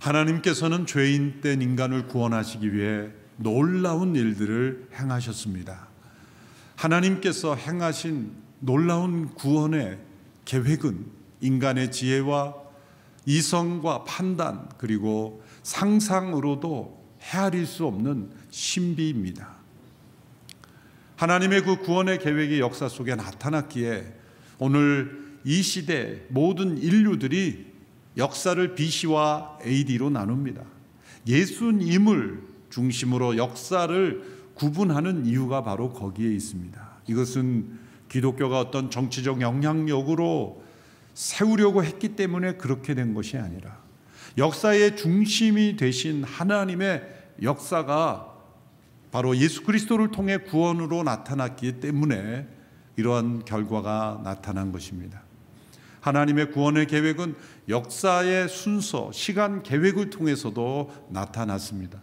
하나님께서는 죄인 된 인간을 구원하시기 위해 놀라운 일들을 행하셨습니다. 하나님께서 행하신 놀라운 구원의 계획은 인간의 지혜와 이성과 판단 그리고 상상으로도 헤아릴 수 없는 신비입니다. 하나님의 그 구원의 계획이 역사 속에 나타났기에 오늘 이 시대 모든 인류들이 역사를 BC와 AD로 나눕니다. 예수님을 중심으로 역사를 구분하는 이유가 바로 거기에 있습니다. 이것은 기독교가 어떤 정치적 영향력으로 세우려고 했기 때문에 그렇게 된 것이 아니라 역사의 중심이 되신 하나님의 역사가 바로 예수 그리스도를 통해 구원으로 나타났기 때문에 이러한 결과가 나타난 것입니다. 하나님의 구원의 계획은 역사의 순서, 시간 계획을 통해서도 나타났습니다.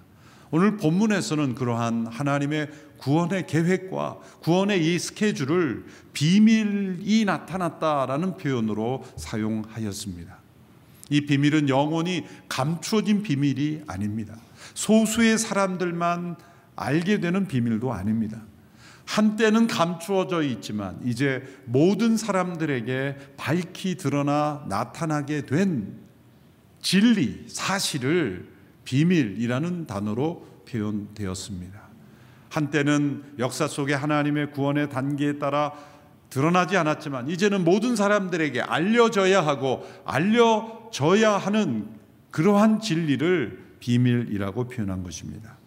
오늘 본문에서는 그러한 하나님의 구원의 계획과 구원의 이 스케줄을 비밀이 나타났다라는 표현으로 사용하였습니다. 이 비밀은 영원히 감추어진 비밀이 아닙니다. 소수의 사람들만 알게 되는 비밀도 아닙니다. 한때는 감추어져 있지만 이제 모든 사람들에게 밝히 드러나 나타나게 된 진리, 사실을 비밀이라는 단어로 표현되었습니다. 한때는 역사 속에 하나님의 구원의 단계에 따라 드러나지 않았지만 이제는 모든 사람들에게 알려져야 하고 알려져야 하는 그러한 진리를 비밀이라고 표현한 것입니다.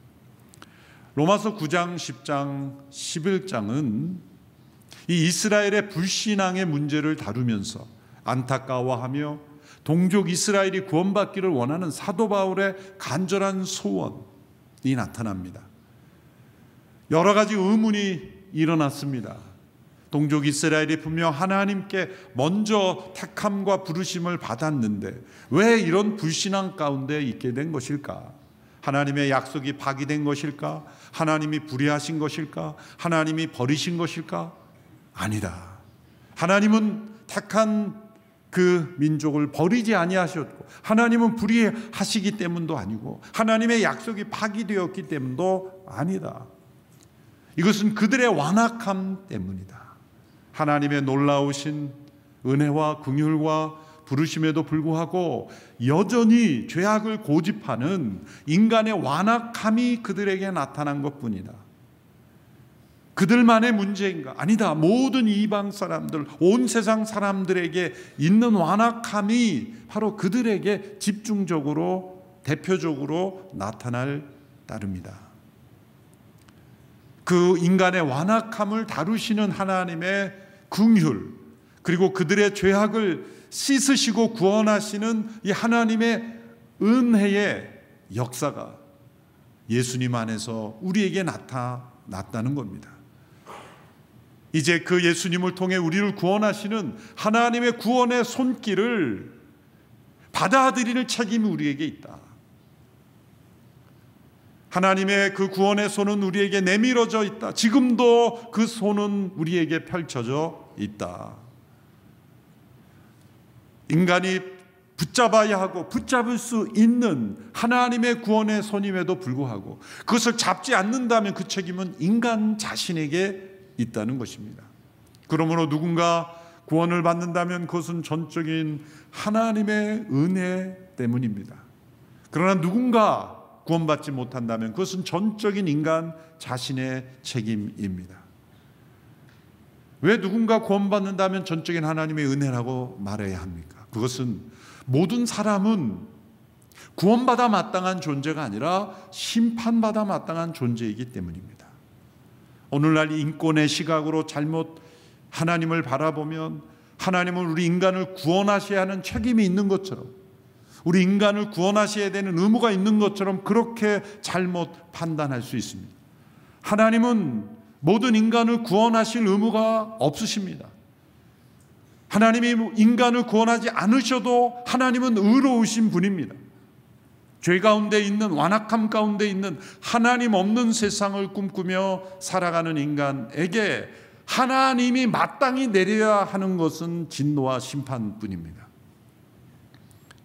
로마서 9장, 10장, 11장은 이 이스라엘의 불신앙의 문제를 다루면서 안타까워하며 동족 이스라엘이 구원받기를 원하는 사도 바울의 간절한 소원이 나타납니다. 여러 가지 의문이 일어났습니다. 동족 이스라엘이 분명 하나님께 먼저 택함과 부르심을 받았는데 왜 이런 불신앙 가운데 있게 된 것일까? 하나님의 약속이 파기된 것일까? 하나님이 불의하신 것일까? 하나님이 버리신 것일까? 아니다. 하나님은 택한 그 민족을 버리지 아니하셨고 하나님은 불의하시기 때문도 아니고 하나님의 약속이 파기되었기 때문도 아니다. 이것은 그들의 완악함 때문이다. 하나님의 놀라우신 은혜와 긍휼과 부르심에도 불구하고 여전히 죄악을 고집하는 인간의 완악함이 그들에게 나타난 것뿐이다. 그들만의 문제인가? 아니다. 모든 이방 사람들, 온 세상 사람들에게 있는 완악함이 바로 그들에게 집중적으로 대표적으로 나타날 따름이다. 그 인간의 완악함을 다루시는 하나님의 긍휼 그리고 그들의 죄악을 씻으시고 구원하시는 이 하나님의 은혜의 역사가 예수님 안에서 우리에게 나타났다는 겁니다. 이제 그 예수님을 통해 우리를 구원하시는 하나님의 구원의 손길을 받아들이는 책임이 우리에게 있다. 하나님의 그 구원의 손은 우리에게 내밀어져 있다. 지금도 그 손은 우리에게 펼쳐져 있다. 인간이 붙잡아야 하고 붙잡을 수 있는 하나님의 구원의 손임에도 불구하고 그것을 잡지 않는다면 그 책임은 인간 자신에게 있다는 것입니다. 그러므로 누군가 구원을 받는다면 그것은 전적인 하나님의 은혜 때문입니다. 그러나 누군가 구원받지 못한다면 그것은 전적인 인간 자신의 책임입니다. 왜 누군가 구원받는다면 전적인 하나님의 은혜라고 말해야 합니까? 그것은 모든 사람은 구원받아 마땅한 존재가 아니라 심판받아 마땅한 존재이기 때문입니다. 오늘날 인권의 시각으로 잘못 하나님을 바라보면 하나님은 우리 인간을 구원하셔야 하는 책임이 있는 것처럼 우리 인간을 구원하셔야 되는 의무가 있는 것처럼 그렇게 잘못 판단할 수 있습니다. 하나님은 모든 인간을 구원하실 의무가 없으십니다. 하나님이 인간을 구원하지 않으셔도 하나님은 의로우신 분입니다. 죄 가운데 있는 완악함 가운데 있는 하나님 없는 세상을 꿈꾸며 살아가는 인간에게 하나님이 마땅히 내려야 하는 것은 진노와 심판뿐입니다.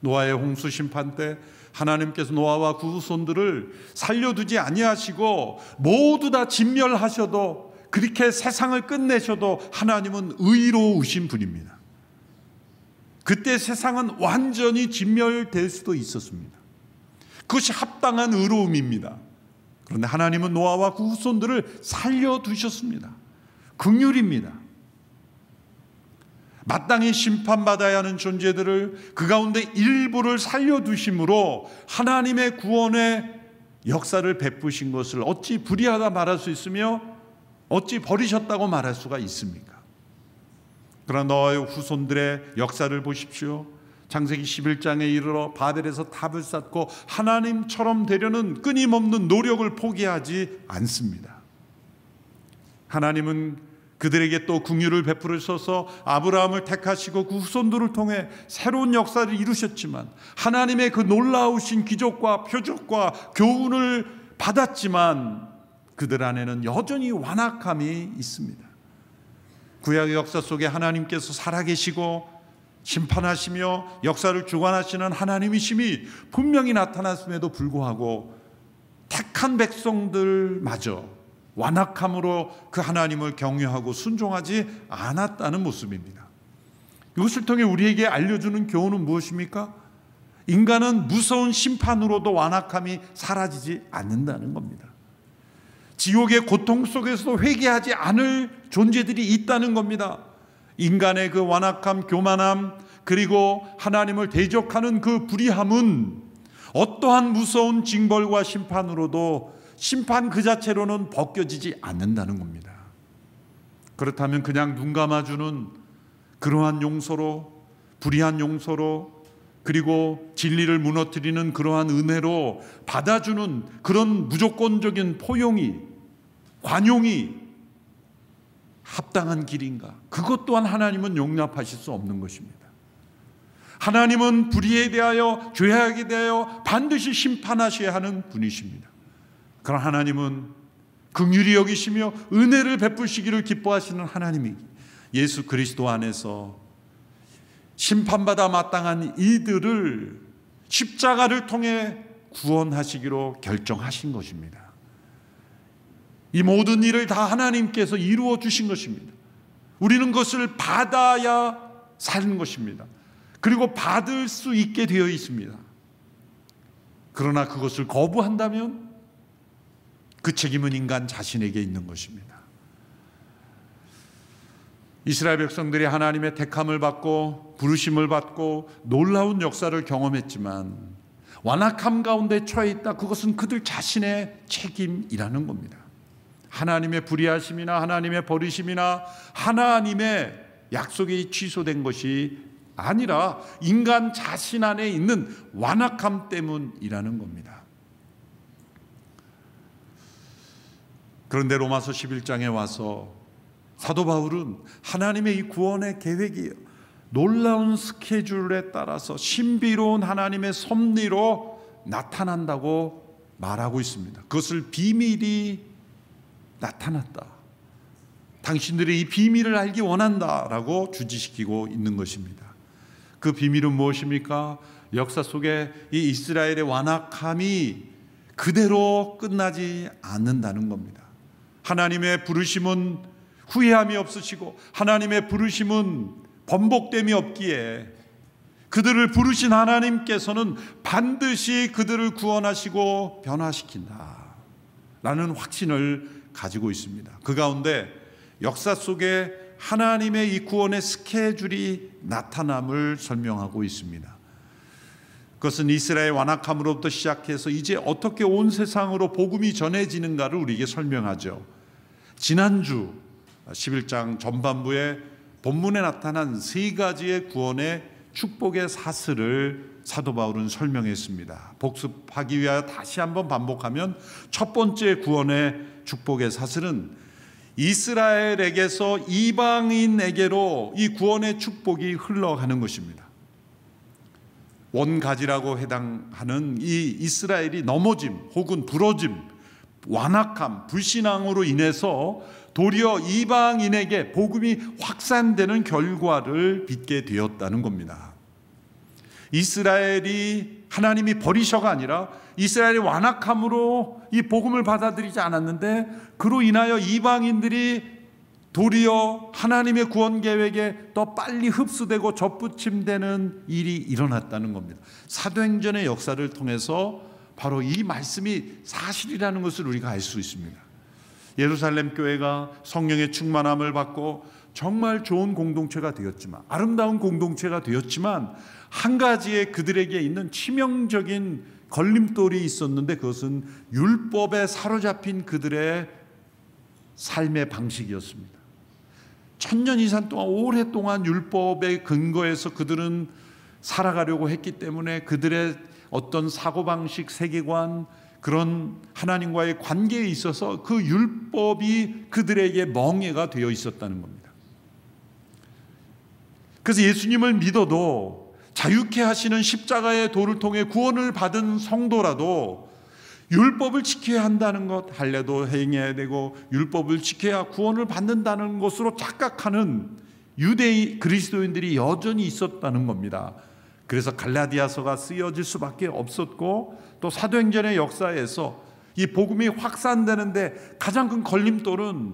노아의 홍수 심판 때 하나님께서 노아와 그 후손들을 살려두지 아니하시고 모두 다 진멸하셔도, 그렇게 세상을 끝내셔도 하나님은 의로우신 분입니다. 그때 세상은 완전히 진멸될 수도 있었습니다. 그것이 합당한 의로움입니다. 그런데 하나님은 노아와 그 후손들을 살려두셨습니다. 긍휼입니다. 마땅히 심판받아야 하는 존재들을, 그 가운데 일부를 살려두심으로 하나님의 구원의 역사를 베푸신 것을 어찌 불의하다 말할 수 있으며 어찌 버리셨다고 말할 수가 있습니까? 그러나 노아의 후손들의 역사를 보십시오. 창세기 11장에 이르러 바벨에서 탑을 쌓고 하나님처럼 되려는 끊임없는 노력을 포기하지 않습니다. 하나님은 그들에게 또 긍휼을 베풀으셔서 아브라함을 택하시고 그 후손들을 통해 새로운 역사를 이루셨지만, 하나님의 그 놀라우신 기적과 표적과 교훈을 받았지만 그들 안에는 여전히 완악함이 있습니다. 구약의 역사 속에 하나님께서 살아계시고 심판하시며 역사를 주관하시는 하나님이심이 분명히 나타났음에도 불구하고 택한 백성들마저 완악함으로 그 하나님을 경외하고 순종하지 않았다는 모습입니다. 이것을 통해 우리에게 알려주는 교훈은 무엇입니까? 인간은 무서운 심판으로도 완악함이 사라지지 않는다는 겁니다. 지옥의 고통 속에서도 회개하지 않을 존재들이 있다는 겁니다. 인간의 그 완악함, 교만함, 그리고 하나님을 대적하는 그 불의함은 어떠한 무서운 징벌과 심판으로도 심판 그 자체로는 벗겨지지 않는다는 겁니다. 그렇다면 그냥 눈 감아주는 그러한 용서로, 불의한 용서로, 그리고 진리를 무너뜨리는 그러한 은혜로 받아주는 그런 무조건적인 포용이, 관용이 합당한 길인가? 그것 또한 하나님은 용납하실 수 없는 것입니다. 하나님은 불의에 대하여, 죄악에 대하여 반드시 심판하셔야 하는 분이십니다. 그러나 하나님은 긍휼히 여기시며 은혜를 베푸시기를 기뻐하시는 하나님이 예수 그리스도 안에서 심판받아 마땅한 이들을 십자가를 통해 구원하시기로 결정하신 것입니다. 이 모든 일을 다 하나님께서 이루어 주신 것입니다. 우리는 그것을 받아야 사는 것입니다. 그리고 받을 수 있게 되어 있습니다. 그러나 그것을 거부한다면 그 책임은 인간 자신에게 있는 것입니다. 이스라엘 백성들이 하나님의 택함을 받고 부르심을 받고 놀라운 역사를 경험했지만 완악함 가운데 처해 있다. 그것은 그들 자신의 책임이라는 겁니다. 하나님의 불의하심이나 하나님의 버리심이나 하나님의 약속이 취소된 것이 아니라 인간 자신 안에 있는 완악함 때문이라는 겁니다. 그런데 로마서 11장에 와서 사도 바울은 하나님의 이 구원의 계획이에요. 놀라운 스케줄에 따라서 신비로운 하나님의 섭리로 나타난다고 말하고 있습니다. 그것을 비밀이 나타났다. 당신들이 이 비밀을 알기 원한다라고 주지시키고 있는 것입니다. 그 비밀은 무엇입니까? 역사 속에 이 이스라엘의 완악함이 그대로 끝나지 않는다는 겁니다. 하나님의 부르심은 후회함이 없으시고 하나님의 부르심은 번복됨이 없기에 그들을 부르신 하나님께서는 반드시 그들을 구원하시고 변화시킨다 라는 확신을 가지고 있습니다. 그 가운데 역사 속에 하나님의 이 구원의 스케줄이 나타남을 설명하고 있습니다. 그것은 이스라엘 완악함으로부터 시작해서 이제 어떻게 온 세상으로 복음이 전해지는가를 우리에게 설명하죠. 지난주 11장 전반부에 본문에 나타난 세 가지의 구원의 축복의 사슬을 사도 바울은 설명했습니다. 복습하기 위하여 다시 한번 반복하면 첫 번째 구원의 축복의 사슬은 이스라엘에게서 이방인에게로 이 구원의 축복이 흘러가는 것입니다. 원가지라고 해당하는 이 이스라엘이 넘어짐 혹은 부러짐, 완악함, 불신앙으로 인해서 도리어 이방인에게 복음이 확산되는 결과를 빚게 되었다는 겁니다. 이스라엘이 하나님이 버리셔가 아니라 이스라엘의 완악함으로 이 복음을 받아들이지 않았는데, 그로 인하여 이방인들이 도리어 하나님의 구원 계획에 더 빨리 흡수되고 접붙임되는 일이 일어났다는 겁니다. 사도행전의 역사를 통해서 바로 이 말씀이 사실이라는 것을 우리가 알 수 있습니다. 예루살렘 교회가 성령의 충만함을 받고 정말 좋은 공동체가 되었지만, 아름다운 공동체가 되었지만, 한 가지의 그들에게 있는 치명적인 걸림돌이 있었는데, 그것은 율법에 사로잡힌 그들의 삶의 방식이었습니다. 1000년 이상 동안 오랫동안 율법의 근거에서 그들은 살아가려고 했기 때문에 그들의 어떤 사고방식, 세계관, 그런 하나님과의 관계에 있어서 그 율법이 그들에게 멍해가 되어 있었다는 겁니다. 그래서 예수님을 믿어도 자유케 하시는 십자가의 도를 통해 구원을 받은 성도라도 율법을 지켜야 한다는 것, 할례도 행해야 되고 율법을 지켜야 구원을 받는다는 것으로 착각하는 유대인 그리스도인들이 여전히 있었다는 겁니다. 그래서 갈라디아서가 쓰여질 수밖에 없었고, 또 사도행전의 역사에서 이 복음이 확산되는데 가장 큰 걸림돌은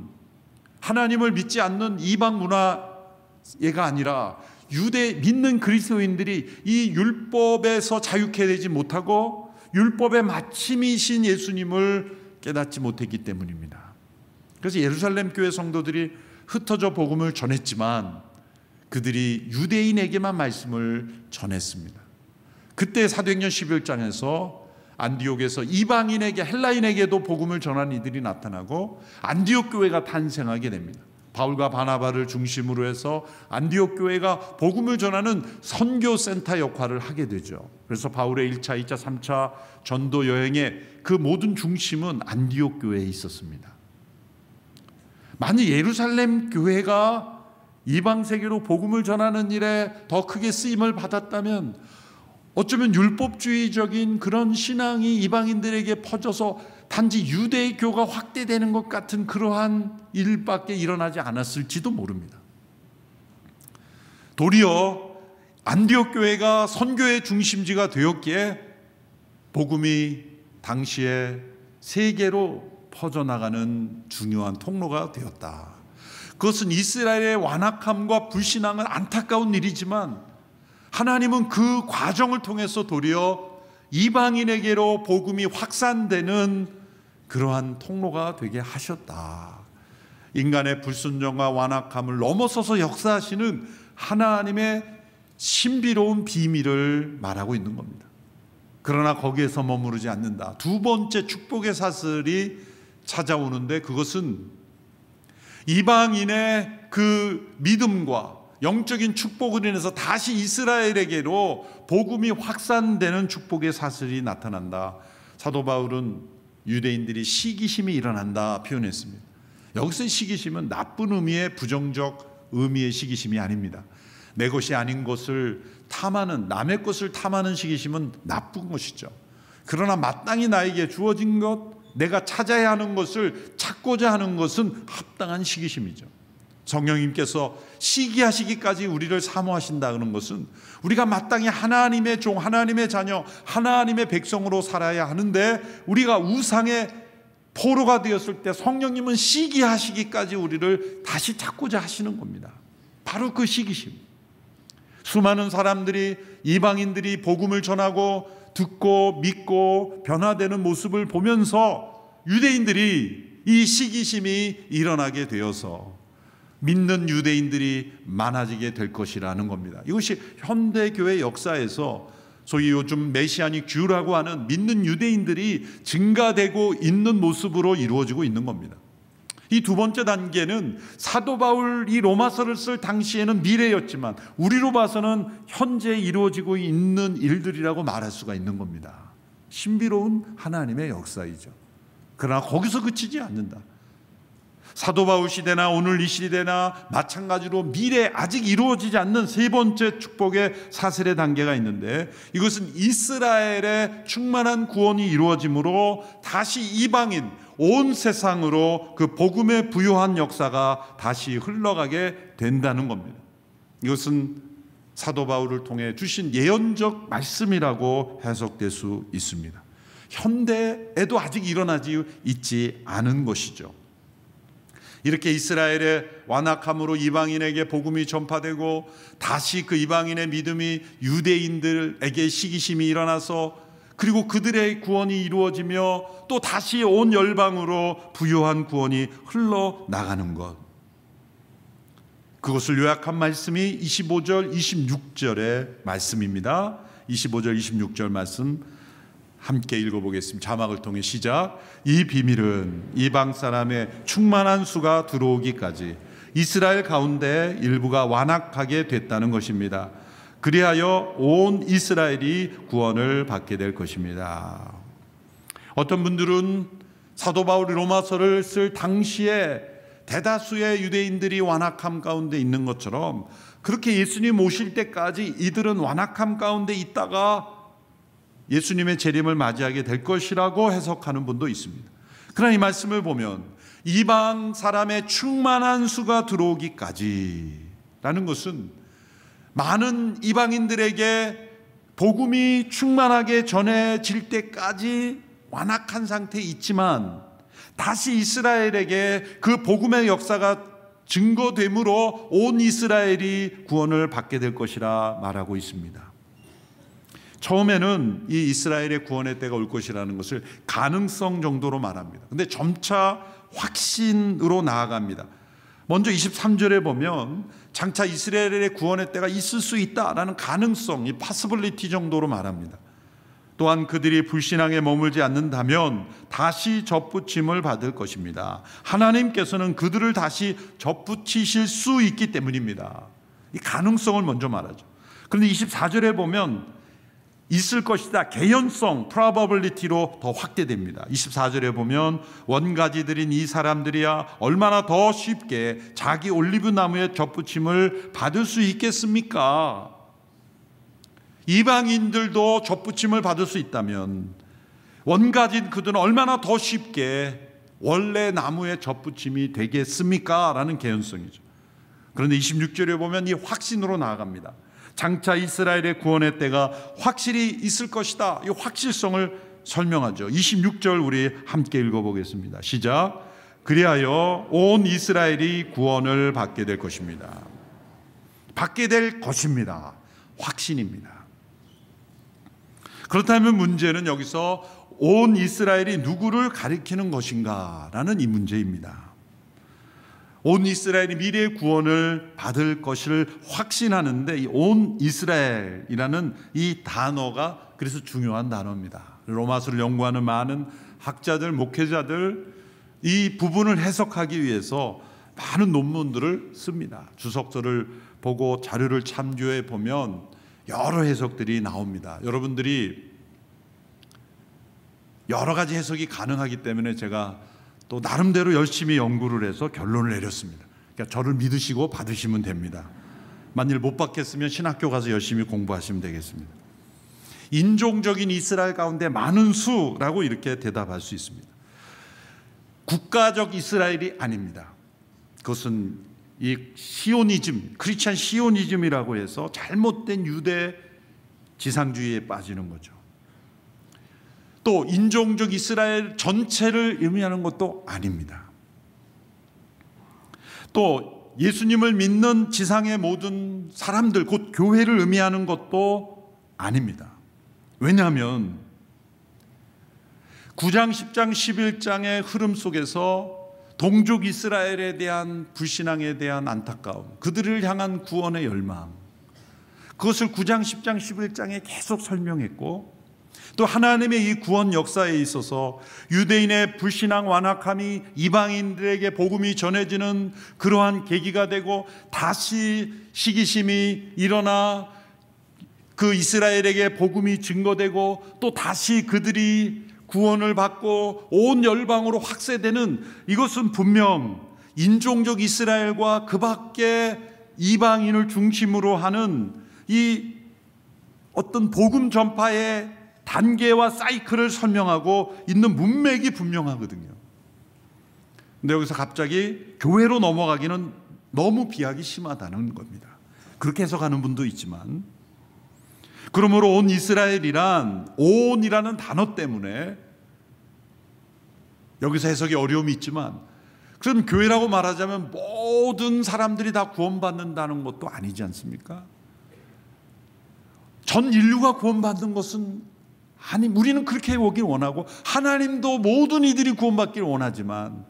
하나님을 믿지 않는 이방 문화가 아니라 유대 믿는 그리스도인들이 이 율법에서 자유케 되지 못하고 율법의 마침이신 예수님을 깨닫지 못했기 때문입니다. 그래서 예루살렘 교회 성도들이 흩어져 복음을 전했지만 그들이 유대인에게만 말씀을 전했습니다. 그때 사도행전 11장에서 안디옥에서 이방인에게, 헬라인에게도 복음을 전한 이들이 나타나고 안디옥 교회가 탄생하게 됩니다. 바울과 바나바를 중심으로 해서 안디옥 교회가 복음을 전하는 선교센터 역할을 하게 되죠. 그래서 바울의 1차, 2차, 3차 전도 여행의 그 모든 중심은 안디옥 교회에 있었습니다. 만약 예루살렘 교회가 이방 세계로 복음을 전하는 일에 더 크게 쓰임을 받았다면 어쩌면 율법주의적인 그런 신앙이 이방인들에게 퍼져서 단지 유대교가 확대되는 것 같은 그러한 일밖에 일어나지 않았을지도 모릅니다. 도리어 안디옥 교회가 선교의 중심지가 되었기에 복음이 당시에 세계로 퍼져나가는 중요한 통로가 되었다. 그것은 이스라엘의 완악함과 불신앙은 안타까운 일이지만 하나님은 그 과정을 통해서 도리어 이방인에게로 복음이 확산되는 그러한 통로가 되게 하셨다. 인간의 불순종과 완악함을 넘어서서 역사하시는 하나님의 신비로운 비밀을 말하고 있는 겁니다. 그러나 거기에서 머무르지 않는다. 두 번째 축복의 사슬이 찾아오는데, 그것은 이방인의 그 믿음과 영적인 축복을 인해서 다시 이스라엘에게로 복음이 확산되는 축복의 사슬이 나타난다. 사도 바울은 유대인들이 시기심이 일어난다 표현했습니다. 여기서 시기심은 나쁜 의미의 부정적 의미의 시기심이 아닙니다. 내 것이 아닌 것을 탐하는, 남의 것을 탐하는 시기심은 나쁜 것이죠. 그러나 마땅히 나에게 주어진 것, 내가 찾아야 하는 것을 찾고자 하는 것은 합당한 시기심이죠. 성령님께서 시기하시기까지 우리를 사모하신다는 것은 우리가 마땅히 하나님의 종, 하나님의 자녀, 하나님의 백성으로 살아야 하는데 우리가 우상의 포로가 되었을 때 성령님은 시기하시기까지 우리를 다시 찾고자 하시는 겁니다. 바로 그 시기심. 수많은 사람들이, 이방인들이 복음을 전하고 듣고 믿고 변화되는 모습을 보면서 유대인들이 이 시기심이 일어나게 되어서 믿는 유대인들이 많아지게 될 것이라는 겁니다. 이것이 현대교회 역사에서 소위 요즘 메시아닉 듀라고 하는 믿는 유대인들이 증가되고 있는 모습으로 이루어지고 있는 겁니다. 이 두 번째 단계는 사도 바울이 로마서를 쓸 당시에는 미래였지만 우리로 봐서는 현재 이루어지고 있는 일들이라고 말할 수가 있는 겁니다. 신비로운 하나님의 역사이죠. 그러나 거기서 그치지 않는다. 사도 바울 시대나 오늘 이 시대나 마찬가지로 미래 아직 이루어지지 않는 세 번째 축복의 사슬의 단계가 있는데, 이것은 이스라엘의 충만한 구원이 이루어짐으로 다시 이방인 온 세상으로 그 복음의 부요한 역사가 다시 흘러가게 된다는 겁니다. 이것은 사도 바울을 통해 주신 예언적 말씀이라고 해석될 수 있습니다. 현대에도 아직 일어나지 있지 않은 것이죠. 이렇게 이스라엘의 완악함으로 이방인에게 복음이 전파되고 다시 그 이방인의 믿음이 유대인들에게 시기심이 일어나서 그리고 그들의 구원이 이루어지며 또 다시 온 열방으로 부요한 구원이 흘러나가는 것, 그것을 요약한 말씀이 25절 26절의 말씀입니다. 25절 26절 말씀 함께 읽어보겠습니다. 자막을 통해 시작. 이 비밀은 이방 사람의 충만한 수가 들어오기까지 이스라엘 가운데 일부가 완악하게 됐다는 것입니다. 그리하여 온 이스라엘이 구원을 받게 될 것입니다. 어떤 분들은 사도 바울이 로마서를 쓸 당시에 대다수의 유대인들이 완악함 가운데 있는 것처럼 그렇게 예수님 오실 때까지 이들은 완악함 가운데 있다가 예수님의 재림을 맞이하게 될 것이라고 해석하는 분도 있습니다. 그러나 이 말씀을 보면 이방 사람의 충만한 수가 들어오기까지라는 것은 많은 이방인들에게 복음이 충만하게 전해질 때까지 완악한 상태에 있지만 다시 이스라엘에게 그 복음의 역사가 증거됨으로 온 이스라엘이 구원을 받게 될 것이라 말하고 있습니다. 처음에는 이 이스라엘의 구원의 때가 올 것이라는 것을 가능성 정도로 말합니다. 근데 점차 확신으로 나아갑니다. 먼저 23절에 보면 장차 이스라엘의 구원의 때가 있을 수 있다라는 가능성, 이 possibility 정도로 말합니다. 또한 그들이 불신앙에 머물지 않는다면 다시 접붙임을 받을 것입니다. 하나님께서는 그들을 다시 접붙이실 수 있기 때문입니다. 이 가능성을 먼저 말하죠. 그런데 24절에 보면 있을 것이다, 개연성, probability로 더 확대됩니다. 24절에 보면 원가지들인 이 사람들이야 얼마나 더 쉽게 자기 올리브 나무에 접붙임을 받을 수 있겠습니까? 이방인들도 접붙임을 받을 수 있다면 원가진 그들은 얼마나 더 쉽게 원래 나무에 접붙임이 되겠습니까? 라는 개연성이죠. 그런데 26절에 보면 이 확신으로 나아갑니다. 장차 이스라엘의 구원의 때가 확실히 있을 것이다. 이 확실성을 설명하죠. 26절 우리 함께 읽어보겠습니다. 시작. 그리하여 온 이스라엘이 구원을 받게 될 것입니다. 받게 될 것입니다. 확신입니다. 그렇다면 문제는 여기서 온 이스라엘이 누구를 가리키는 것인가 라는 이 문제입니다. 온 이스라엘이 미래의 구원을 받을 것을 확신하는데 이 온 이스라엘이라는 이 단어가 그래서 중요한 단어입니다. 로마서를 연구하는 많은 학자들, 목회자들 이 부분을 해석하기 위해서 많은 논문들을 씁니다. 주석서를 보고 자료를 참조해 보면 여러 해석들이 나옵니다. 여러분들이 여러 가지 해석이 가능하기 때문에 제가 또 나름대로 열심히 연구를 해서 결론을 내렸습니다. 그러니까 저를 믿으시고 받으시면 됩니다. 만일 못 받겠으면 신학교 가서 열심히 공부하시면 되겠습니다. 인종적인 이스라엘 가운데 많은 수라고 이렇게 대답할 수 있습니다. 국가적 이스라엘이 아닙니다. 그것은 이 시오니즘, 크리스찬 시오니즘이라고 해서 잘못된 유대 지상주의에 빠지는 거죠. 또 인종적 이스라엘 전체를 의미하는 것도 아닙니다. 또 예수님을 믿는 지상의 모든 사람들, 곧 교회를 의미하는 것도 아닙니다. 왜냐하면 9장, 10장, 11장의 흐름 속에서 동족 이스라엘에 대한 불신앙에 대한 안타까움, 그들을 향한 구원의 열망, 그것을 9장, 10장, 11장에 계속 설명했고 또 하나님의 이 구원 역사에 있어서 유대인의 불신앙 완악함이 이방인들에게 복음이 전해지는 그러한 계기가 되고 다시 시기심이 일어나 그 이스라엘에게 복음이 증거되고 또 다시 그들이 구원을 받고 온 열방으로 확세되는, 이것은 분명 인종적 이스라엘과 그 밖에 이방인을 중심으로 하는 이 어떤 복음 전파의 단계와 사이클을 설명하고 있는 문맥이 분명하거든요. 근데 여기서 갑자기 교회로 넘어가기는 너무 비약이 심하다는 겁니다. 그렇게 해석하는 분도 있지만, 그러므로 온 이스라엘이란 온이라는 단어 때문에 여기서 해석이 어려움이 있지만, 그럼 교회라고 말하자면 모든 사람들이 다 구원받는다는 것도 아니지 않습니까? 전 인류가 구원받는 것은 우리는 그렇게 오길 원하고, 하나님도 모든 이들이 구원받기를 원하지만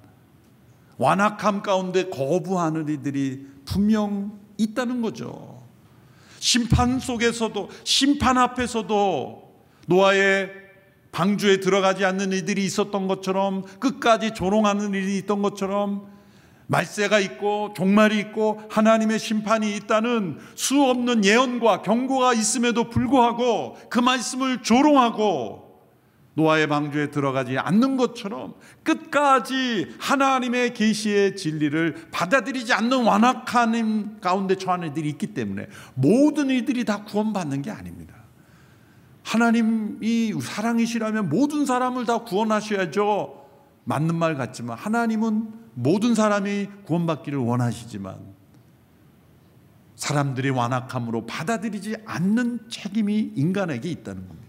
완악함 가운데 거부하는 이들이 분명 있다는 거죠. 심판 속에서도, 심판 앞에서도 노아의 방주에 들어가지 않는 이들이 있었던 것처럼, 끝까지 조롱하는 일이 있던 것처럼, 말세가 있고 종말이 있고 하나님의 심판이 있다는 수 없는 예언과 경고가 있음에도 불구하고 그 말씀을 조롱하고 노아의 방주에 들어가지 않는 것처럼 끝까지 하나님의 계시의 진리를 받아들이지 않는 완악한 가운데 처한 이들이 있기 때문에 모든 이들이 다 구원받는 게 아닙니다. 하나님이 사랑이시라면 모든 사람을 다 구원하셔야죠. 맞는 말 같지만 하나님은 모든 사람이 구원받기를 원하시지만 사람들이 완악함으로 받아들이지 않는 책임이 인간에게 있다는 겁니다.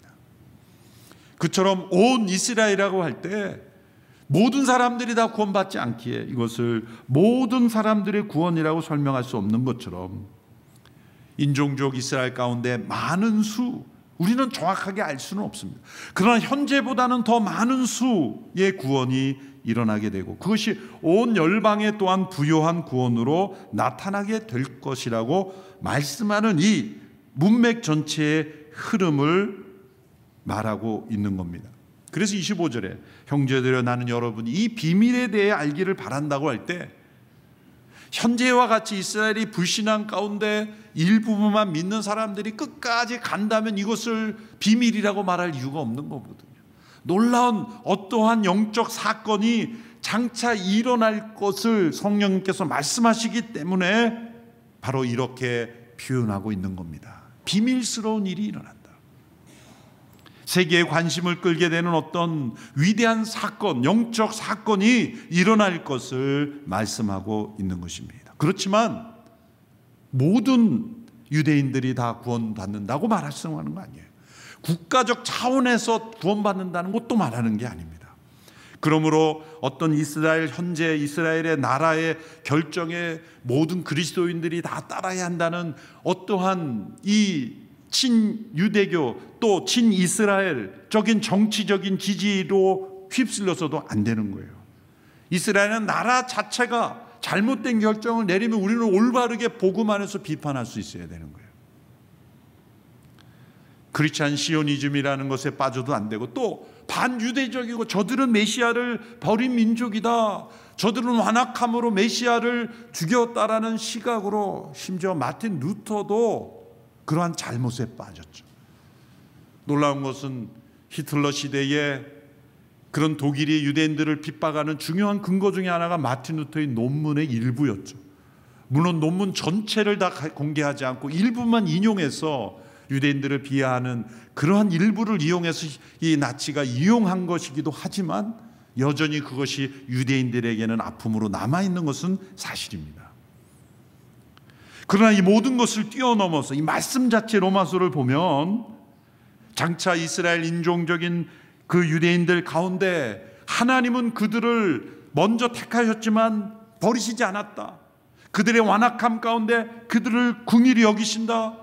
그처럼 온 이스라엘이라고 할 때 모든 사람들이 다 구원받지 않기에 이것을 모든 사람들의 구원이라고 설명할 수 없는 것처럼, 인종적 이스라엘 가운데 많은 수, 우리는 정확하게 알 수는 없습니다. 그러나 현재보다는 더 많은 수의 구원이 일어나게 되고 그것이 온 열방에 또한 부요한 구원으로 나타나게 될 것이라고 말씀하는 이 문맥 전체의 흐름을 말하고 있는 겁니다. 그래서 25절에 형제들여 나는 여러분이 이 비밀에 대해 알기를 바란다고 할 때, 현재와 같이 이스라엘이 불신앙 가운데 일부분만 믿는 사람들이 끝까지 간다면 이것을 비밀이라고 말할 이유가 없는 거거든요. 놀라운 어떠한 영적 사건이 장차 일어날 것을 성령님께서 말씀하시기 때문에 바로 이렇게 표현하고 있는 겁니다. 비밀스러운 일이 일어난다. 세계의 관심을 끌게 되는 어떤 위대한 사건, 영적 사건이 일어날 것을 말씀하고 있는 것입니다. 그렇지만 모든 유대인들이 다 구원받는다고 말씀하는 거 아니에요. 국가적 차원에서 구원받는다는 것도 말하는 게 아닙니다. 그러므로 어떤 이스라엘, 현재 이스라엘의 나라의 결정에 모든 그리스도인들이 다 따라야 한다는 어떠한 이 친유대교 또 친이스라엘적인 정치적인 지지로 휩쓸려서도 안 되는 거예요. 이스라엘은 나라 자체가 잘못된 결정을 내리면 우리는 올바르게 복음 안에서 비판할 수 있어야 되는 거예요. 크리스찬 시오니즘이라는 것에 빠져도 안 되고, 또 반유대적이고 저들은 메시아를 버린 민족이다, 저들은 완악함으로 메시아를 죽였다라는 시각으로, 심지어 마틴 루터도 그러한 잘못에 빠졌죠. 놀라운 것은 히틀러 시대에 그런 독일이 유대인들을 핍박하는 중요한 근거 중에 하나가 마틴 루터의 논문의 일부였죠. 물론 논문 전체를 다 공개하지 않고 일부만 인용해서 유대인들을 비하하는 그러한 일부를 이용해서 이 나치가 이용한 것이기도 하지만 여전히 그것이 유대인들에게는 아픔으로 남아있는 것은 사실입니다. 그러나 이 모든 것을 뛰어넘어서 이 말씀 자체 로마서를 보면 장차 이스라엘 인종적인 그 유대인들 가운데 하나님은 그들을 먼저 택하셨지만 버리시지 않았다. 그들의 완악함 가운데 그들을 긍휼히 여기신다.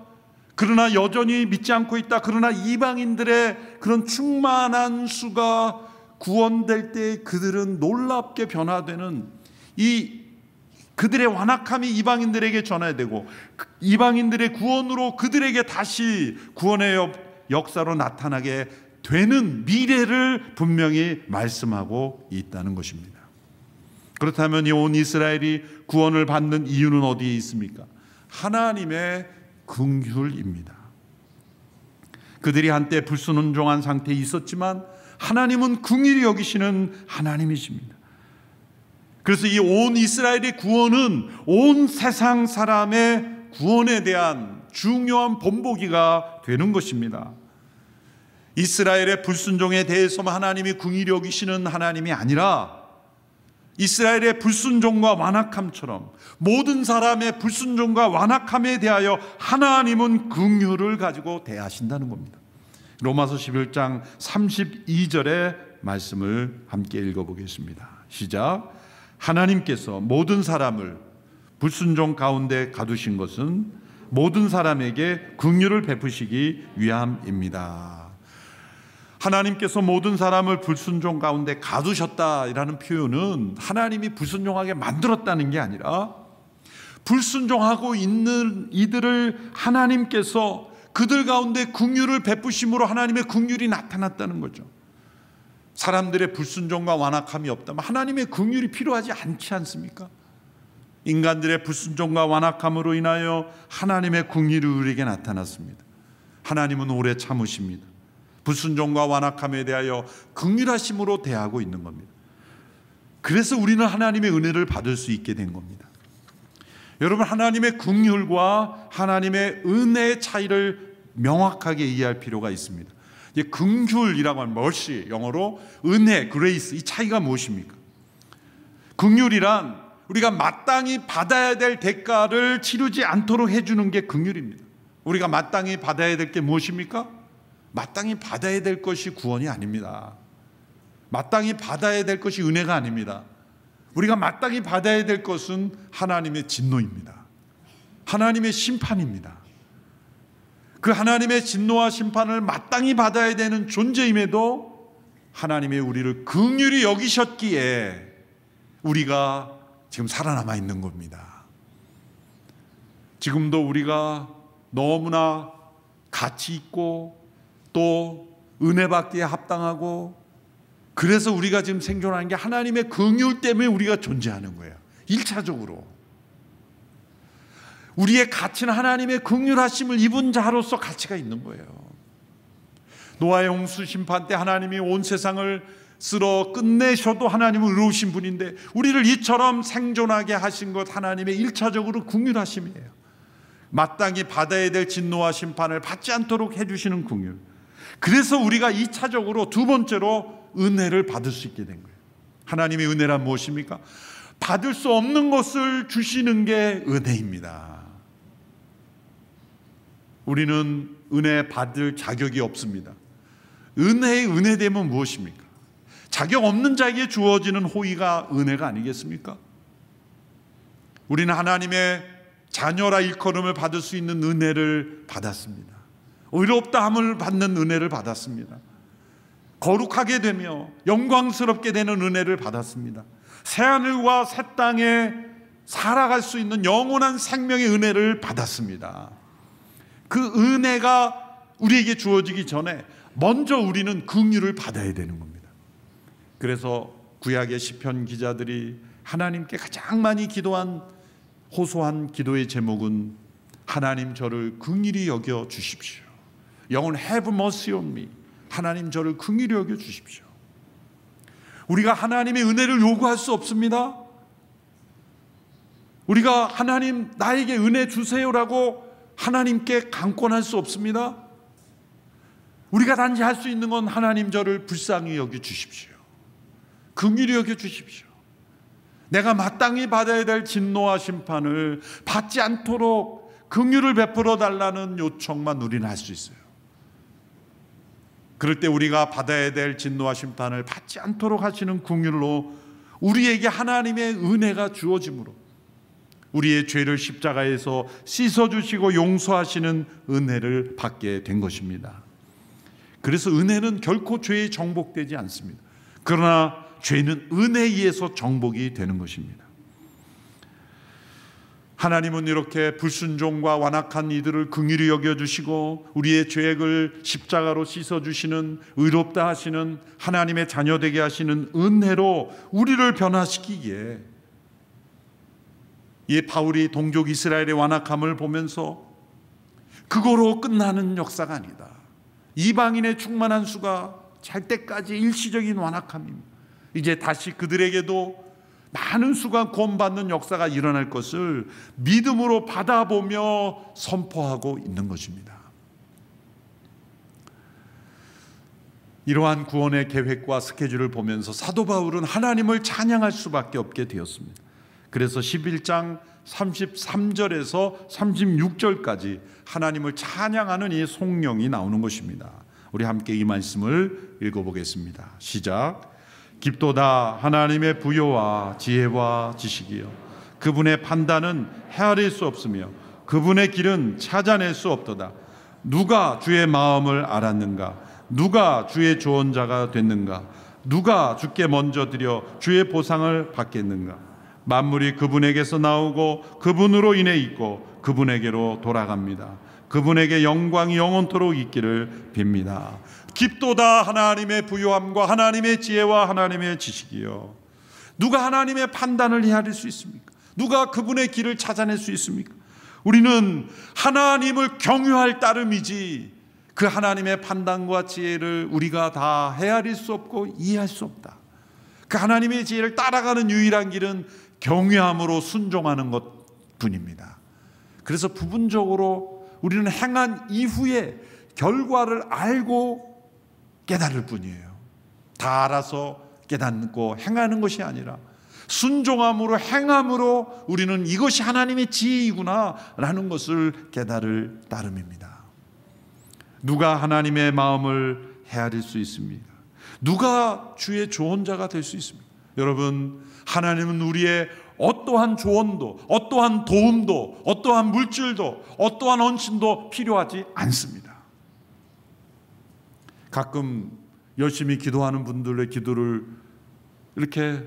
그러나 여전히 믿지 않고 있다. 그러나 이방인들의 그런 충만한 수가 구원될 때 그들은 놀랍게 변화되는, 이 그들의 완악함이 이방인들에게 전해되고 이방인들의 구원으로 그들에게 다시 구원의 역사로 나타나게 되는 미래를 분명히 말씀하고 있다는 것입니다. 그렇다면 이 온 이스라엘이 구원을 받는 이유는 어디에 있습니까? 하나님의 긍휼입니다. 그들이 한때 불순종한 상태에 있었지만 하나님은 긍휼히 여기시는 하나님이십니다. 그래서 이 온 이스라엘의 구원은 온 세상 사람의 구원에 대한 중요한 본보기가 되는 것입니다. 이스라엘의 불순종에 대해서만 하나님이 긍휼히 여기시는 하나님이 아니라 이스라엘의 불순종과 완악함처럼 모든 사람의 불순종과 완악함에 대하여 하나님은 긍휼을 가지고 대하신다는 겁니다. 로마서 11장 32절의 말씀을 함께 읽어보겠습니다. 시작. 하나님께서 모든 사람을 불순종 가운데 가두신 것은 모든 사람에게 긍휼을 베푸시기 위함입니다. 하나님께서 모든 사람을 불순종 가운데 가두셨다라는 표현은 하나님이 불순종하게 만들었다는 게 아니라 불순종하고 있는 이들을 하나님께서 그들 가운데 긍휼을 베푸심으로 하나님의 긍휼이 나타났다는 거죠. 사람들의 불순종과 완악함이 없다면 하나님의 긍휼이 필요하지 않지 않습니까? 인간들의 불순종과 완악함으로 인하여 하나님의 긍휼이 우리에게 나타났습니다. 하나님은 오래 참으십니다. 불순종과 완악함에 대하여 긍휼하심으로 대하고 있는 겁니다. 그래서 우리는 하나님의 은혜를 받을 수 있게 된 겁니다. 여러분, 하나님의 긍휼과 하나님의 은혜의 차이를 명확하게 이해할 필요가 있습니다. 긍휼이라고 하는 mercy, 영어로 은혜, grace, 이 차이가 무엇입니까? 긍휼이란 우리가 마땅히 받아야 될 대가를 치르지 않도록 해주는 게 긍휼입니다. 우리가 마땅히 받아야 될 게 무엇입니까? 마땅히 받아야 될 것이 구원이 아닙니다. 마땅히 받아야 될 것이 은혜가 아닙니다. 우리가 마땅히 받아야 될 것은 하나님의 진노입니다. 하나님의 심판입니다. 그 하나님의 진노와 심판을 마땅히 받아야 되는 존재임에도 하나님이 우리를 긍휼히 여기셨기에 우리가 지금 살아남아 있는 겁니다. 지금도 우리가 너무나 가치 있고 또 은혜 받기에 합당하고, 그래서 우리가 지금 생존하는 게 하나님의 긍휼 때문에 우리가 존재하는 거예요. 1차적으로 우리의 가치는 하나님의 긍휼하심을 입은 자로서 가치가 있는 거예요. 노아의 홍수 심판 때 하나님이 온 세상을 쓸어 끝내셔도 하나님은 의로우신 분인데 우리를 이처럼 생존하게 하신 것 하나님의 1차적으로 긍휼하심이에요. 마땅히 받아야 될 진노와 심판을 받지 않도록 해주시는 긍휼. 그래서 우리가 2차적으로 두 번째로 은혜를 받을 수 있게 된 거예요. 하나님의 은혜란 무엇입니까? 받을 수 없는 것을 주시는 게 은혜입니다. 우리는 은혜 받을 자격이 없습니다. 은혜의 은혜됨은 무엇입니까? 자격 없는 자에게 주어지는 호의가 은혜가 아니겠습니까? 우리는 하나님의 자녀라 일컬음을 받을 수 있는 은혜를 받았습니다. 의롭다함을 받는 은혜를 받았습니다. 거룩하게 되며 영광스럽게 되는 은혜를 받았습니다. 새하늘과 새 땅에 살아갈 수 있는 영원한 생명의 은혜를 받았습니다. 그 은혜가 우리에게 주어지기 전에 먼저 우리는 긍휼을 받아야 되는 겁니다. 그래서 구약의 시편 기자들이 하나님께 가장 많이 기도한 호소한 기도의 제목은 하나님 저를 긍휼히 여겨 주십시오. 영어는 have mercy on me. 하나님 저를 긍휼히 여겨 주십시오. 우리가 하나님의 은혜를 요구할 수 없습니다. 우리가 하나님 나에게 은혜 주세요라고 하나님께 강권할 수 없습니다. 우리가 단지 할 수 있는 건 하나님 저를 불쌍히 여겨 주십시오. 긍휼히 여겨 주십시오. 내가 마땅히 받아야 될 진노와 심판을 받지 않도록 긍휼을 베풀어 달라는 요청만 우리는 할 수 있어요. 그럴 때 우리가 받아야 될 진노와 심판을 받지 않도록 하시는 긍휼로 우리에게 하나님의 은혜가 주어짐으로 우리의 죄를 십자가에서 씻어주시고 용서하시는 은혜를 받게 된 것입니다. 그래서 은혜는 결코 죄에 정복되지 않습니다. 그러나 죄는 은혜에 의해서 정복이 되는 것입니다. 하나님은 이렇게 불순종과 완악한 이들을 긍휼히 여겨주시고 우리의 죄악을 십자가로 씻어주시는 의롭다 하시는 하나님의 자녀되게 하시는 은혜로 우리를 변화시키기에 이 바울이 동족 이스라엘의 완악함을 보면서 그거로 끝나는 역사가 아니다. 이방인의 충만한 수가 잘 때까지 일시적인 완악함입니다. 이제 다시 그들에게도 많은 수가 구원받는 역사가 일어날 것을 믿음으로 받아보며 선포하고 있는 것입니다. 이러한 구원의 계획과 스케줄을 보면서 사도 바울은 하나님을 찬양할 수밖에 없게 되었습니다. 그래서 11장 33절에서 36절까지 하나님을 찬양하는 이 송령이 나오는 것입니다. 우리 함께 이 말씀을 읽어보겠습니다. 시작. 깊도다 하나님의 부요와 지혜와 지식이요 그분의 판단은 헤아릴 수 없으며 그분의 길은 찾아낼 수 없도다. 누가 주의 마음을 알았는가? 누가 주의 조언자가 됐는가? 누가 주께 먼저 드려 주의 보상을 받겠는가? 만물이 그분에게서 나오고 그분으로 인해 있고 그분에게로 돌아갑니다. 그분에게 영광이 영원토록 있기를 빕니다. 깊도다 하나님의 부요함과 하나님의 지혜와 하나님의 지식이요 누가 하나님의 판단을 헤아릴 수 있습니까? 누가 그분의 길을 찾아낼 수 있습니까? 우리는 하나님을 경유할 따름이지 그 하나님의 판단과 지혜를 우리가 다 헤아릴 수 없고 이해할 수 없다. 그 하나님의 지혜를 따라가는 유일한 길은 경외함으로 순종하는 것뿐입니다. 그래서 부분적으로 우리는 행한 이후에 결과를 알고 깨달을 뿐이에요. 다 알아서 깨닫고 행하는 것이 아니라 순종함으로 행함으로 우리는 이것이 하나님의 지혜이구나 라는 것을 깨달을 따름입니다. 누가 하나님의 마음을 헤아릴 수 있습니까? 누가 주의 조언자가 될 수 있습니까? 여러분, 하나님은 우리의 어떠한 조언도, 어떠한 도움도, 어떠한 물질도, 어떠한 헌신도 필요하지 않습니다. 가끔 열심히 기도하는 분들의 기도를 이렇게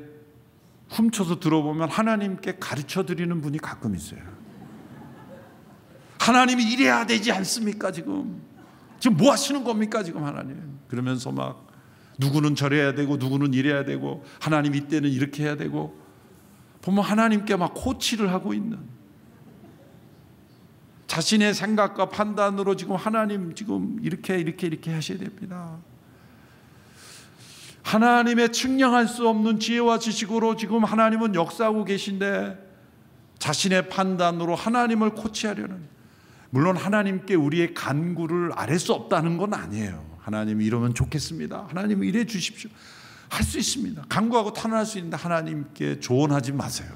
훔쳐서 들어보면 하나님께 가르쳐 드리는 분이 가끔 있어요. 하나님이 이래야 되지 않습니까? 지금 뭐 하시는 겁니까? 지금 하나님. 그러면서 막 누구는 저래야 되고 누구는 이래야 되고 하나님 이때는 이렇게 해야 되고 보면 하나님께 막 코치를 하고 있는 자신의 생각과 판단으로 지금 하나님 지금 이렇게 하셔야 됩니다. 하나님의 측량할 수 없는 지혜와 지식으로 지금 하나님은 역사하고 계신데 자신의 판단으로 하나님을 코치하려는, 물론 하나님께 우리의 간구를 아뢰 수 없다는 건 아니에요. 하나님 이러면 좋겠습니다. 하나님 이래 주십시오. 할 수 있습니다. 간구하고 탄원할 수 있는데 하나님께 조언하지 마세요.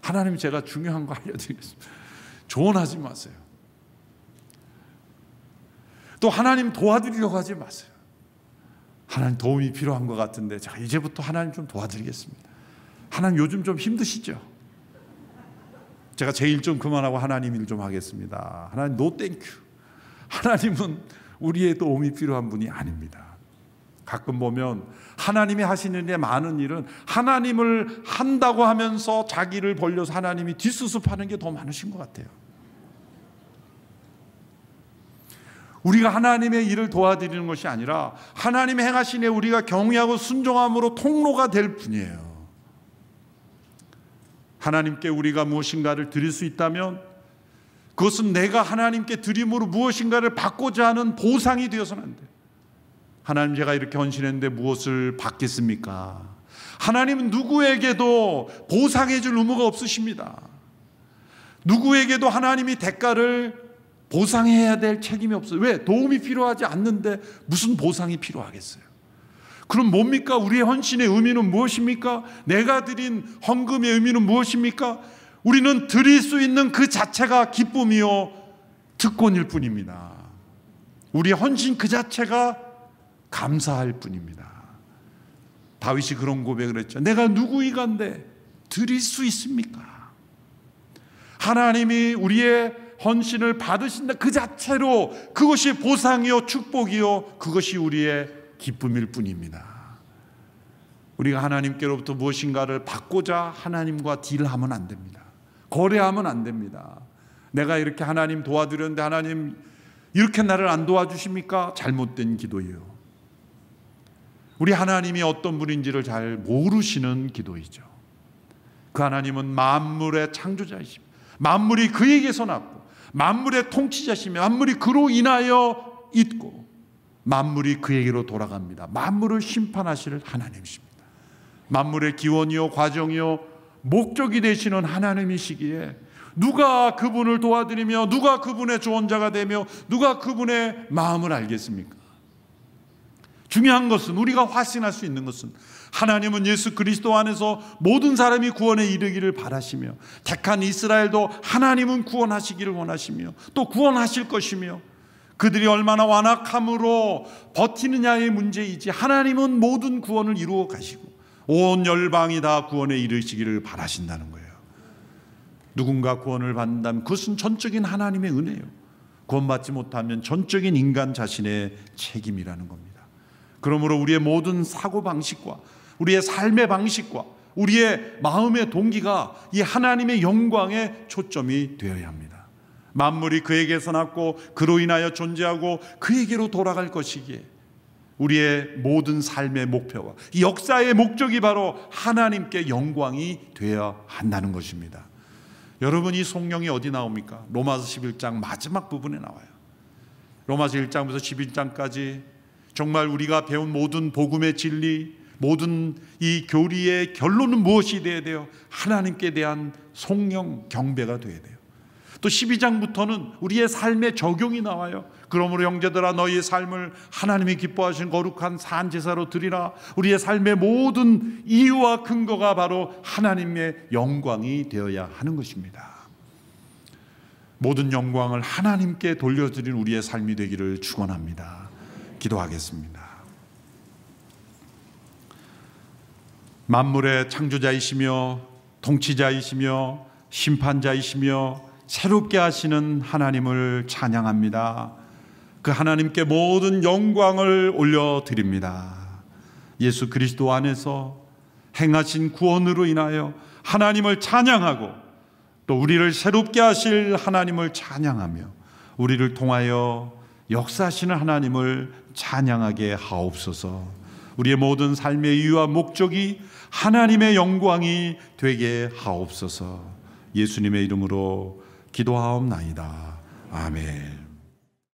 하나님 제가 중요한 거 알려드리겠습니다. 조언하지 마세요. 또 하나님 도와드리려고 하지 마세요. 하나님 도움이 필요한 것 같은데 자 이제부터 하나님 좀 도와드리겠습니다. 하나님 요즘 좀 힘드시죠? 제가 제 일 좀 그만하고 하나님 일 좀 하겠습니다. 하나님 노 땡큐. 하나님은 우리의 도움이 필요한 분이 아닙니다. 가끔 보면 하나님이 하시는 데 많은 일은 하나님을 한다고 하면서 자기를 벌려서 하나님이 뒷수습하는 게 더 많으신 것 같아요. 우리가 하나님의 일을 도와드리는 것이 아니라 하나님의 행하신 일 우리가 경외하고 순종함으로 통로가 될 뿐이에요. 하나님께 우리가 무엇인가를 드릴 수 있다면 그것은 내가 하나님께 드림으로 무엇인가를 받고자 하는 보상이 되어서는 안 돼요. 하나님 제가 이렇게 헌신했는데 무엇을 받겠습니까? 하나님은 누구에게도 보상해 줄 의무가 없으십니다. 누구에게도 하나님이 대가를 보상해야 될 책임이 없어요. 왜? 도움이 필요하지 않는데 무슨 보상이 필요하겠어요? 그럼 뭡니까? 우리의 헌신의 의미는 무엇입니까? 내가 드린 헌금의 의미는 무엇입니까? 우리는 드릴 수 있는 그 자체가 기쁨이요 특권일 뿐입니다. 우리의 헌신 그 자체가 감사할 뿐입니다. 다윗이 그런 고백을 했죠. 내가 누구이간데 드릴 수 있습니까? 하나님이 우리의 헌신을 받으신다 그 자체로 그것이 보상이요 축복이요 그것이 우리의 기쁨일 뿐입니다. 우리가 하나님께로부터 무엇인가를 받고자 하나님과 딜하면 안 됩니다. 거래하면 안 됩니다. 내가 이렇게 하나님 도와드렸는데 하나님 이렇게 나를 안 도와주십니까? 잘못된 기도예요. 우리 하나님이 어떤 분인지를 잘 모르시는 기도이죠. 그 하나님은 만물의 창조자이십니다. 만물이 그에게서 났고 만물의 통치자시며 만물이 그로 인하여 있고 만물이 그에게로 돌아갑니다. 만물을 심판하실 하나님이십니다. 만물의 기원이요 과정이요 목적이 되시는 하나님이시기에 누가 그분을 도와드리며 누가 그분의 조언자가 되며 누가 그분의 마음을 알겠습니까? 중요한 것은, 우리가 확신할 수 있는 것은, 하나님은 예수 그리스도 안에서 모든 사람이 구원에 이르기를 바라시며, 택한 이스라엘도 하나님은 구원하시기를 원하시며 또 구원하실 것이며, 그들이 얼마나 완악함으로 버티느냐의 문제이지 하나님은 모든 구원을 이루어 가시고 온 열방이 다 구원에 이르시기를 바라신다는 거예요. 누군가 구원을 받는다면 그것은 전적인 하나님의 은혜예요. 구원받지 못하면 전적인 인간 자신의 책임이라는 겁니다. 그러므로 우리의 모든 사고방식과 우리의 삶의 방식과 우리의 마음의 동기가 이 하나님의 영광에 초점이 되어야 합니다. 만물이 그에게서 났고 그로 인하여 존재하고 그에게로 돌아갈 것이기에 우리의 모든 삶의 목표와 이 역사의 목적이 바로 하나님께 영광이 되어야 한다는 것입니다. 여러분, 이 성령이 어디 나옵니까? 로마서 11장 마지막 부분에 나와요. 로마서 1장부터 11장까지 정말 우리가 배운 모든 복음의 진리, 모든 이 교리의 결론은 무엇이 되어야 돼요? 하나님께 대한 성령 경배가 되어야 돼요. 또 12장부터는 우리의 삶의 적용이 나와요. 그러므로 형제들아, 너희의 삶을 하나님이 기뻐하신 거룩한 산 제사로 드리라. 우리의 삶의 모든 이유와 근거가 바로 하나님의 영광이 되어야 하는 것입니다. 모든 영광을 하나님께 돌려드린 우리의 삶이 되기를 축원합니다. 기도하겠습니다. 만물의 창조자이시며 통치자이시며 심판자이시며 새롭게 하시는 하나님을 찬양합니다. 그 하나님께 모든 영광을 올려드립니다. 예수 그리스도 안에서 행하신 구원으로 인하여 하나님을 찬양하고 또 우리를 새롭게 하실 하나님을 찬양하며 우리를 통하여 역사하시는 하나님을 찬양하게 하옵소서. 우리의 모든 삶의 이유와 목적이 하나님의 영광이 되게 하옵소서. 예수님의 이름으로 기도하옵나이다. 아멘.